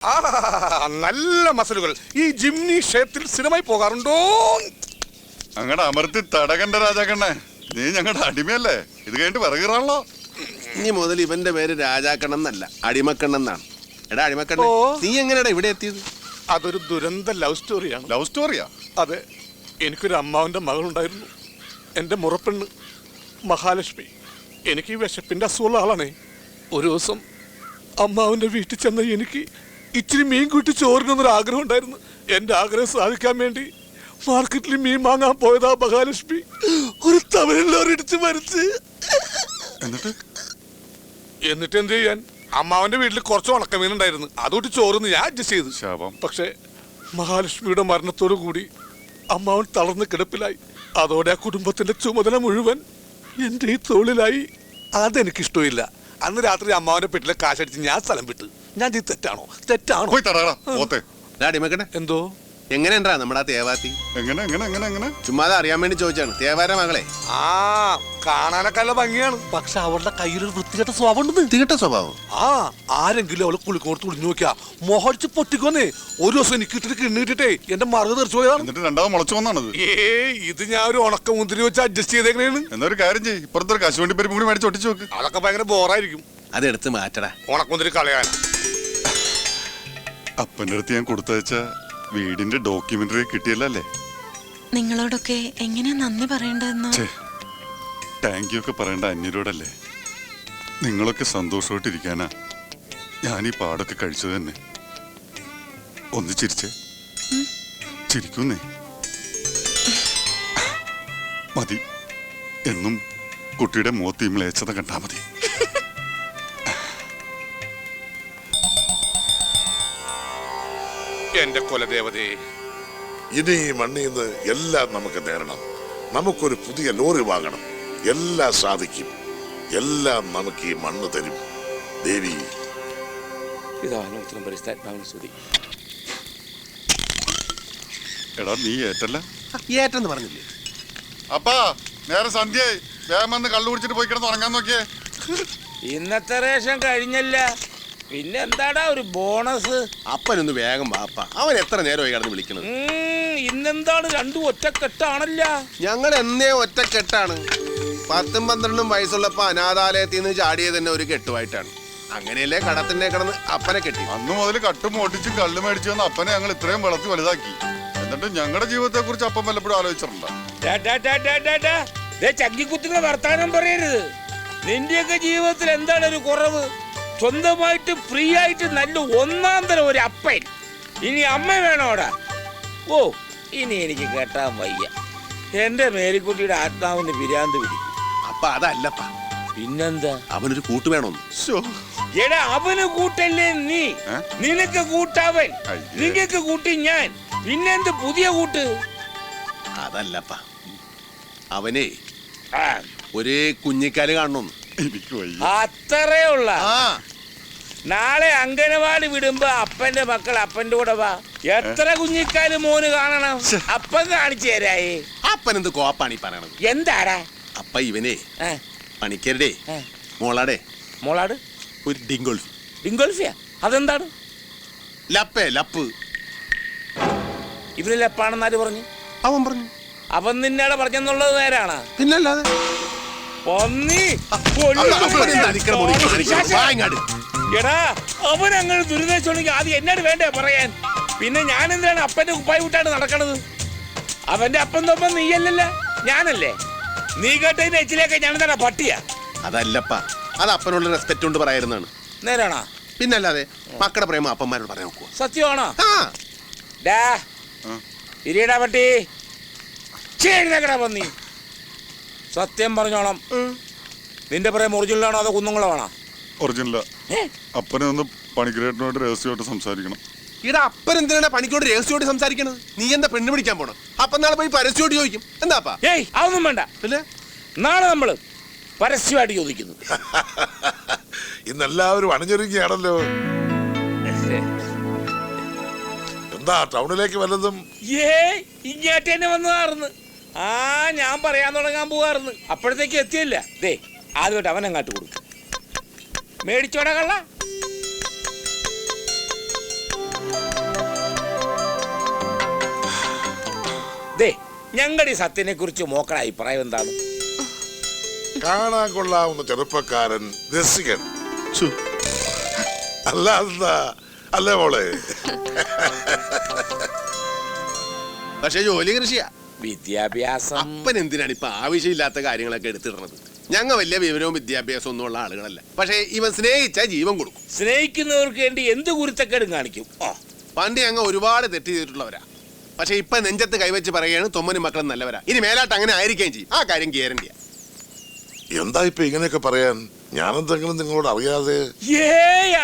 നല്ല മസലുകൾ. ഈ ജിംനി ക്ഷേത്രത്തിൽ സ്ഥിരമായി പോകാറുണ്ടോ? അങ്ങടെ അമർത്തി തടകണ്ട രാജാക്കണ്ണേ, നീ ഞങ്ങളുടെ അടിമയല്ലേ? ഇത് കഴിഞ്ഞിട്ട് വിറകിറാണല്ലോ. ഇനി മുതൽ ഇവന്റെ പേര് രാജാക്കണ്ണെന്നല്ല, അടിമക്കണ്ണെന്നാണ്. എടാ അടിമക്കണ്ണ, നീ എങ്ങനെയാടാ ഇവിടെ എത്തിയത്? അതൊരു ദുരന്ത ലവ് സ്റ്റോറിയാണ്. ലവ് സ്റ്റോറിയാ? അതെ, എനിക്കൊരു അമ്മാവന്റെ മകളുണ്ടായിരുന്നു. എൻ്റെ മുറപ്പെണ്ണ് മഹാലക്ഷ്മി. എനിക്ക് ഈ വിശപ്പിന്റെ അസുഖമുള്ള ആളാണേ. ഒരു ദിവസം അമ്മാവന്റെ വീട്ടിൽ ചെന്ന എനിക്ക് ഇച്ചിരി മീൻ കൂട്ടി ചോറിനൊന്നൊരു ആഗ്രഹം ഉണ്ടായിരുന്നു. എൻ്റെ ആഗ്രഹം സാധിക്കാൻ വേണ്ടി മാർക്കറ്റിൽ മീൻ വാങ്ങാൻ പോയതാ മഹാലക്ഷ്മി ഒരു തമിഴിലോരിടിച്ച് മരിച്ച്. എന്നിട്ട് എന്ത് ചെയ്യാൻ? അമ്മാവന്റെ വീട്ടിൽ കുറച്ച് ഉണക്കമീൻ ഉണ്ടായിരുന്നു, അതോട്ട് ചോറിന്ന് ഞാൻ അഡ്ജസ്റ്റ് ചെയ്തു. പക്ഷേ മഹാലക്ഷ്മിയുടെ മരണത്തോടു കൂടി അമ്മാവൻ തളർന്ന് കിടപ്പിലായി. അതോടെ ആ കുടുംബത്തിന്റെ ചുമതല മുഴുവൻ എന്റെ ഈ തോളിലായി. അതെനിക്കിഷ്ടമില്ല. അന്ന് രാത്രി അമ്മാവന്റെ പെട്ടിലെ കാശടിച്ച് ഞാൻ സ്ഥലം വിട്ടു. ഞാൻ ഇത് തെറ്റാണോ? എന്തോ എങ്ങനെയാ നമ്മുടെ തേവാത്തി? ചുമ്മാതെ അറിയാൻ വേണ്ടി ചോദിച്ചാണ്. തേവാര മകളെ കാണാനൊക്കെ നല്ല ഭംഗിയാണ്, പക്ഷെ അവളുടെ കയ്യിലൊരു വൃത്തികെട്ട സ്വഭാവം ഉണ്ട്. വൃത്തികെട്ട സ്വഭാവം? ആരെങ്കിലും അവളെ കുളിക്കോർത്ത് കുളിഞ്ഞു നോക്കിയാ മോഹടിച്ച് പൊട്ടിക്കൊന്നേ. ഒരു ദിവസം എനിക്ക് ഇട്ടിട്ട് കിണ്ണിട്ടിട്ടേ എന്റെ മറുക തെറിച്ചു പോയതാണ്. ഇത് ഞാൻ ഒരു ഉണക്ക മുന്തിരി വെച്ച് അഡ്ജസ്റ്റ് ചെയ്തേക്കണേന്ന്. എന്നൊരു കാര്യം ചെയ്യും, ഇപ്പുറത്തൊരു കശുവണ്ടി പരിപ്പ് കൂടി മേടിച്ച് ഒട്ടിച്ചു നോക്ക്. അതൊക്കെ ഭയങ്കര ബോറായിരിക്കും. അതെടുത്ത് മാറ്റടാ. ഉണക്കമുന്തിരി കളയാൻ അപ്പൻ്റെ അടുത്ത് ഞാൻ കൊടുത്തയച്ച വീടിന്റെ ഡോക്യുമെന്ററി കിട്ടിയല്ലേ? നിങ്ങളോടൊക്കെ എങ്ങനെയാ നന്ദി പറയേണ്ടതെന്ന്. താങ്ക് യു ഒക്കെ പറയേണ്ട അന്യരോടല്ലേ? നിങ്ങളൊക്കെ സന്തോഷമായിട്ടിരിക്കാനാ ഞാൻ ഈ പാടൊക്കെ കഴിച്ചത് തന്നെ. ഒന്ന് ചിരിച്ചേ, ചിരിക്കുന്നേ. മതി, എന്നും കുട്ടിയുടെ മുഖത്ത് ഇമ്ലേച്ചത കണ്ടാ മതി. എന്റെ കുലദേവതേ, ഇനി ഈ മണ്ണിൽ നിന്ന് എല്ലാം നമുക്ക് നേടണം. നമുക്കൊരു പുതിയ ലോറി വാങ്ങണം. എല്ലാം സാധിക്കും. എല്ലാം നമുക്ക് ഈ മണ്ണ് തരും. ദേവി എടാ നീ ഏറ്റല്ല? ഏറ്റെന്ന് പറഞ്ഞില്ലേ? അപ്പാ നേരെ സന്ധ്യയായി, വേഗം വന്ന് കള്ളു കുടിച്ചിട്ട് പോയി കിടന്ന് ഉറങ്ങാൻ നോക്കിയേ. ഇന്നത്തെ റേഷൻ കഴിഞ്ഞല്ല, പിന്നെന്താടാ ഒരു ബോണസ്? അപ്പനൊന്ന് വേഗം വാപ്പ, അവൻ എത്ര നേരമായി കിടന്ന് വിളിക്കണത്? ഇന്നെന്താണ് രണ്ടും ഒറ്റക്കെട്ടാണല്ല? ഞങ്ങൾ എന്നേ ഒറ്റക്കെട്ടാണ്. 10ഉം 12ഉം വയസ്സുള്ളപ്പോ അനാഥാലയത്തിൽ നിന്ന് ചാടിയത് തന്നെ ഒരു കെട്ടുമായിട്ടാണ്. അങ്ങനെയല്ലേ കടത്തിന്റെ കിടന്ന് അപ്പനെ കെട്ടി. അന്ന് മുതൽ കട്ടും ഓട്ടിച്ചും കള്ളു മേടിച്ചു വന്ന അപ്പനെ ഞങ്ങൾ ഇത്രയും വളർത്തി വലുതാക്കി. എന്നിട്ട് ഞങ്ങളുടെ ജീവിതത്തെ കുറിച്ച് അപ്പം വല്ലപ്പോഴും ആലോചിച്ചിട്ടുണ്ടോ? ചക്കിക്കുത്തുന്ന വർത്താനം പറയരുത്. നിന്റെയൊക്കെ ജീവിതത്തിൽ എന്താണ് ഒരു കുറവ്? സ്വന്തമായിട്ട് ഫ്രീ ആയിട്ട് നല്ല ഒന്നാം തരം ഒരു അപ്പൻ. ഇനി അമ്മ വേണോടാ? ഓ, ഇനി എനിക്ക് കേട്ടാൻ വയ്യ. എന്റെ മേരിക്കുട്ടിയുടെ ആത്മാവിന് പിരാന്ത് പിടിക്കും. അപ്പ അതല്ലപ്പ, പിന്നെന്താ? അവനൊരു കൂട്ട് വേണോന്ന്. എടാ അവന് കൂട്ടല്ലേ നീ? നിനക്ക് കൂട്ടവൻ, നിങ്ങക്ക് കൂട്ടി ഞാൻ. പിന്നെന്ത് പുതിയ കൂട്ട്? അതല്ലപ്പ, അവനെ ഒരേ കുഞ്ഞിക്കാല് കാണണമെന്ന്. അത്രേ ഉള്ള. നാളെ അംഗനവാടി വിടുമ്പോ അപ്പന്റെ മക്കൾ അപ്പന്റെ കൂടെ വാ. എത്ര കുഞ്ഞിക്കാല് മോന് കാണണം? അപ്പൻ കാണിച്ചു തരായേ. അപ്പൻ എന്ത് കോപ്പാണ് ഈ പറയണത്? എന്താടാ? അപ്പ ഇവനെ പണിക്കരുടെ മോളാടെ മോളാട് ഒരു ഡിങ്കോൾഫി. ഡിങ്കോൾഫിയാ? അതെന്താണ്? ലപ്പേ ലപ്പ്. ഇവന് ലപ്പാണെന്ന് ആര് പറഞ്ഞു? അവൻ പറഞ്ഞു. അവൻ നിന്നേടെ പറഞ്ഞെന്നുള്ളത് നേരാണ്? പിന്നല്ലാതെ. എടാ അവൻ അങ്ങനെ ദുരിതച്ചുണ്ടെങ്കിൽ ആദ്യം എന്നോട് വേണ്ടേ പറയാൻ? പിന്നെ ഞാൻ എന്തിനാണ് അപ്പന്റെ കുപ്പായി വിട്ടാണ് നടക്കണത്? അവന്റെ അപ്പൻ തൊപ്പം നീയല്ലല്ല, ഞാനല്ലേ? നീ കേട്ടതിന്റെ എച്ചിലേക്ക് ഞാൻ എന്താണ് പട്ടിയാ? അതല്ലപ്പ, അത് അപ്പനുള്ള റെസ്പെക്ട് കൊണ്ട് പറയായിരുന്നാണ്. നേരാണോ? പിന്നല്ലാതെ. മക്കളുടെ പ്രേമ അപ്പന്മാരോട് പറയാൻ നോക്കുക. സത്യമാണോ? ഇരിയടാ പട്ടി, ചേടാ പന്നി. സത്യം പറഞ്ഞോളാം, നിന്റെ പ്രേമം ഒറിജിനലാണോ അതോ കുന്നുങ്ങളാണോ? ഒറിജിനലാ. അപ്പനെ ഒന്ന് പണിക്കരേട്ടനോട് രഹസ്യമായിട്ട് സംസാരിക്കണം. ഇവിടെ അപ്പൻ എന്തിനാണ് പണിക്കോട് രഹസ്യമായിട്ട് സംസാരിക്കണത്? നീ എന്താ പെണ്ണ് പിടിക്കാൻ പോണം? അപ്പൻ നാളെ പോയി പരസ്യമായിട്ട് ചോദിക്കും. എന്താപ്പാ? ഏയ് അതൊന്നും വേണ്ട. പിന്നെ നാളെ നമ്മള് പരസ്യമായിട്ട് ചോദിക്കുന്നു. ഇന്നെല്ലാവരും അണിഞ്ഞൊരുങ്ങിയാണല്ലോ. എന്താ ടൗണിലേക്ക് വല്ലതും? ഇങ്ങോട്ട് തന്നെ വന്നതാർന്ന്. ഞാൻ പറയാൻ തുടങ്ങാൻ പോവാറുന്ന്. അപ്പോഴത്തേക്ക് എത്തിയില്ല. ദേ ആദ്യമായിട്ട് അവൻ അങ്ങാട്ട് കൊടുക്കും. മേടിച്ചോടെ കള്ള. ഞങ്ങളുടെ ഈ സത്യനെ കുറിച്ച് മോക്കടെ അഭിപ്രായം എന്താണ്? കാണാൻ കൊള്ളാവുന്ന ചെറുപ്പക്കാരൻ, രസികൻ. അല്ലാതെ അല്ലേ മോളെ? പക്ഷെ ജോലി കൃഷിയാ. വിദ്യാഭ്യാസം അപ്പൻ എന്തിനാണ് ഇപ്പൊ ആവശ്യമില്ലാത്ത കാര്യങ്ങളൊക്കെ എടുത്തിടുന്നത്? ഞങ്ങൾ വലിയ വിവരവും വിദ്യാഭ്യാസവും ഒന്നും ഉള്ള ആളുകളല്ല. പക്ഷെ ഇവൻ സ്നേഹിച്ചാൽ ജീവൻ കൊടുക്കും. സ്നേഹിക്കുന്നവർക്ക് വേണ്ടി എന്ത് കുരുത്തക്കേടും കാണിക്കും. പണ്ട് ഞങ്ങൾ ഒരുപാട് തെറ്റ് ചെയ്തിട്ടുള്ളവരാ. പക്ഷെ ഇപ്പൊ നെഞ്ചത്ത് കൈവച്ച് പറയുകയാണ് തൊമ്മനും മക്കളും നല്ലവരാ. ഇനി മേലാട്ട് അങ്ങനെ ആയിരിക്കുകയും ചെയ്യും. ആ കാര്യം ഗ്യാരണ്ടിയാ. എന്താ ഇപ്പൊ ഇങ്ങനെയൊക്കെ പറയാൻ? ഞാനെന്തെങ്കിലും നിങ്ങളോട് അറിയാതെ?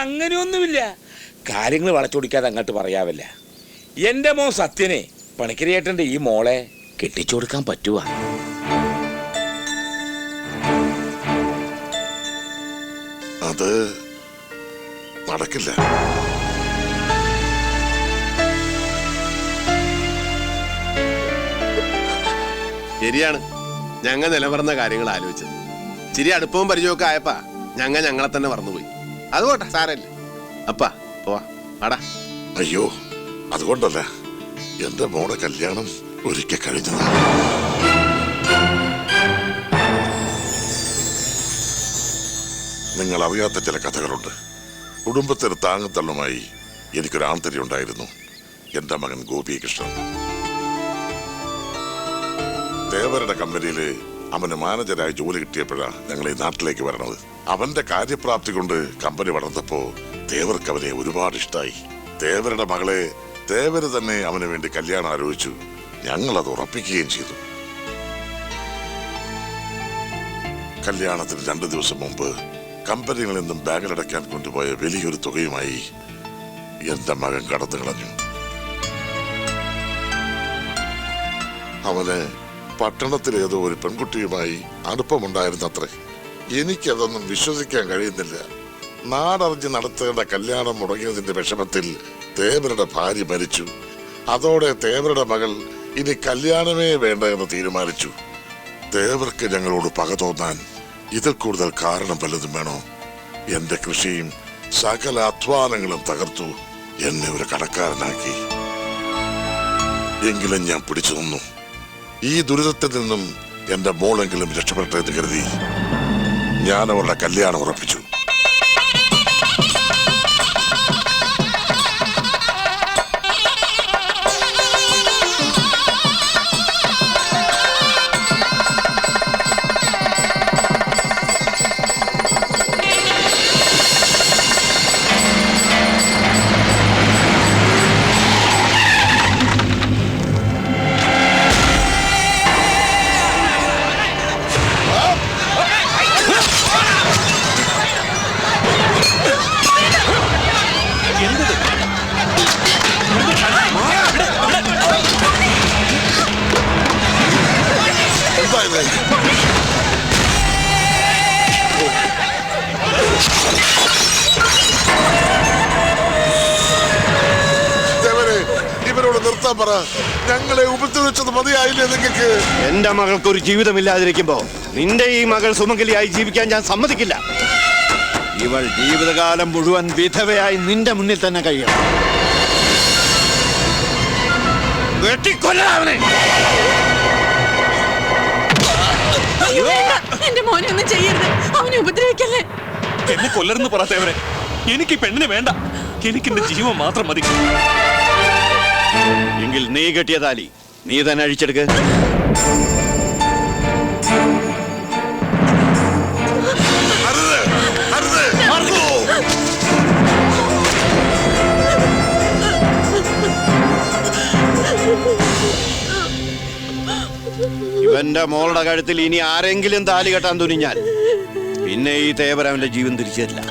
അങ്ങനെയൊന്നുമില്ല. കാര്യങ്ങൾ വളച്ചൊടിക്കാതെ അങ്ങോട്ട് പറയാവില്ല. എന്റെ മോൻ സത്യനെ പണിക്കരിയേട്ടന്റെ ഈ മോളെ കെട്ടിച്ചു കൊടുക്കാൻ പറ്റുവാ? അത് നടക്കില്ല. ശരിയാണ്. ഞങ്ങൾ നിലവർന്ന കാര്യങ്ങൾ ആലോചിച്ചത്. ചിരി അടുപ്പവും പരിചയമൊക്കെ ആയപ്പാ ഞങ്ങളെ തന്നെ മറന്നുപോയി. അതുകൊട്ടെ, സാരല്ലേ. അപ്പാ പോവാ, ആടാ. അയ്യോ, അതുകൊണ്ടല്ല. എന്റെ മോടെ കല്യാണം ഒരിക്കൽ കഴിഞ്ഞതാണ്. നിങ്ങൾ അറിയാത്ത ചില കഥകളുണ്ട്. കുടുംബത്തിന് താങ്ങുതള്ളുമായി എനിക്കൊരു ആന്തരി ഉണ്ടായിരുന്നു. എന്റെ മകൻ ഗോപികൃഷ്ണൻ. തേവരുടെ കമ്പനിയില് അവന് മാനേജരായി ജോലി കിട്ടിയപ്പോഴാണ് ഞങ്ങൾ ഈ നാട്ടിലേക്ക് വരണത്. അവന്റെ കാര്യപ്രാപ്തി കൊണ്ട് കമ്പനി വളർന്നപ്പോ തേവർക്ക് അവനെ ഒരുപാട് ഇഷ്ടമായി. തേവരുടെ മകളെ തേവര് തന്നെ അവന് വേണ്ടി കല്യാണം ആലോചിച്ചു. ഞങ്ങൾ അത് ഉറപ്പിക്കുകയും ചെയ്തു. കല്യാണത്തിന് 2 ദിവസം മുമ്പ് കമ്പനികളിൽ നിന്നും ബാങ്കിലടയ്ക്കാൻ കൊണ്ടുപോയ വലിയൊരു തുകയുമായി എന്റെ മകൻ കടന്നു കളഞ്ഞു. അവന് പട്ടണത്തിലേതോ ഒരു പെൺകുട്ടിയുമായി അടുപ്പമുണ്ടായിരുന്നത്രേ. എനിക്കതൊന്നും വിശ്വസിക്കാൻ കഴിയുന്നില്ല. നാടറിഞ്ഞ് നടത്തേണ്ട കല്യാണം മുടങ്ങിയതിന്റെ വിഷമത്തിൽ തേവരുടെ ഭാര്യ മരിച്ചു. അതോടെ തേവരുടെ മകൾ ഇനി കല്യാണമേ വേണ്ട എന്ന് തീരുമാനിച്ചു. തേവർക്ക് ഞങ്ങളോട് പക തോന്നാൻ ഇതിൽ കൂടുതൽ കാരണം വല്ലതും വേണോ? എന്റെ കൃഷിയും സകല അധ്വാനങ്ങളും തകർത്തു. എന്നെ ഒരു കടക്കാരനാക്കി. എങ്കിലും ഞാൻ പിടിച്ചു നിന്നു. ഈ ദുരിതത്തിൽ നിന്നും എന്റെ മോളെങ്കിലും രക്ഷപ്പെട്ടെ എന്ന് കരുതി ഞാൻ അവളുടെ കല്യാണം ഉറപ്പിച്ചു. ഇവരോട് നിർത്താൻ പറ. ഞങ്ങളെ ഉപദ്രവിച്ചത് മതിയായില്ലേ നിങ്ങൾക്ക്? എന്റെ മകൾക്ക് ഒരു ജീവിതമില്ലാതിരിക്കുമ്പോ നിന്റെ ഈ മകൾ സുമംഗലിയായി ജീവിക്കാൻ ഞാൻ സമ്മതിക്കില്ല. ഇവൾ ജീവിതകാലം മുഴുവൻ വിധവയായി നിന്റെ മുന്നിൽ തന്നെ കഴിയണം. വെട്ടിക്കൊല്ലാവനെ. എന്റെ മോനെ ഒന്നും ചെയ്യരുത്. അവനെ ഉപദ്രവിക്കല്ലേ. എന്നെ കൊല്ലരുന്ന് പറത്തേവരെ. എനിക്ക് പെണ്ണിനെ വേണ്ട. എനിക്ക് എന്റെ ജീവൻ മാത്രം മതി. എങ്കിൽ നീ കെട്ടിയ താലി നീ തന്നെ അഴിച്ചെടുക്ക്. ഇവന്റെ മോളുടെ കഴുത്തിൽ ഇനി ആരെങ്കിലും താലി കെട്ടാൻ തുനിഞ്ഞാൽ പിന്നെ ഈ തേവർ അവന്റെ ജീവൻ തിരിച്ചു തരില്ല.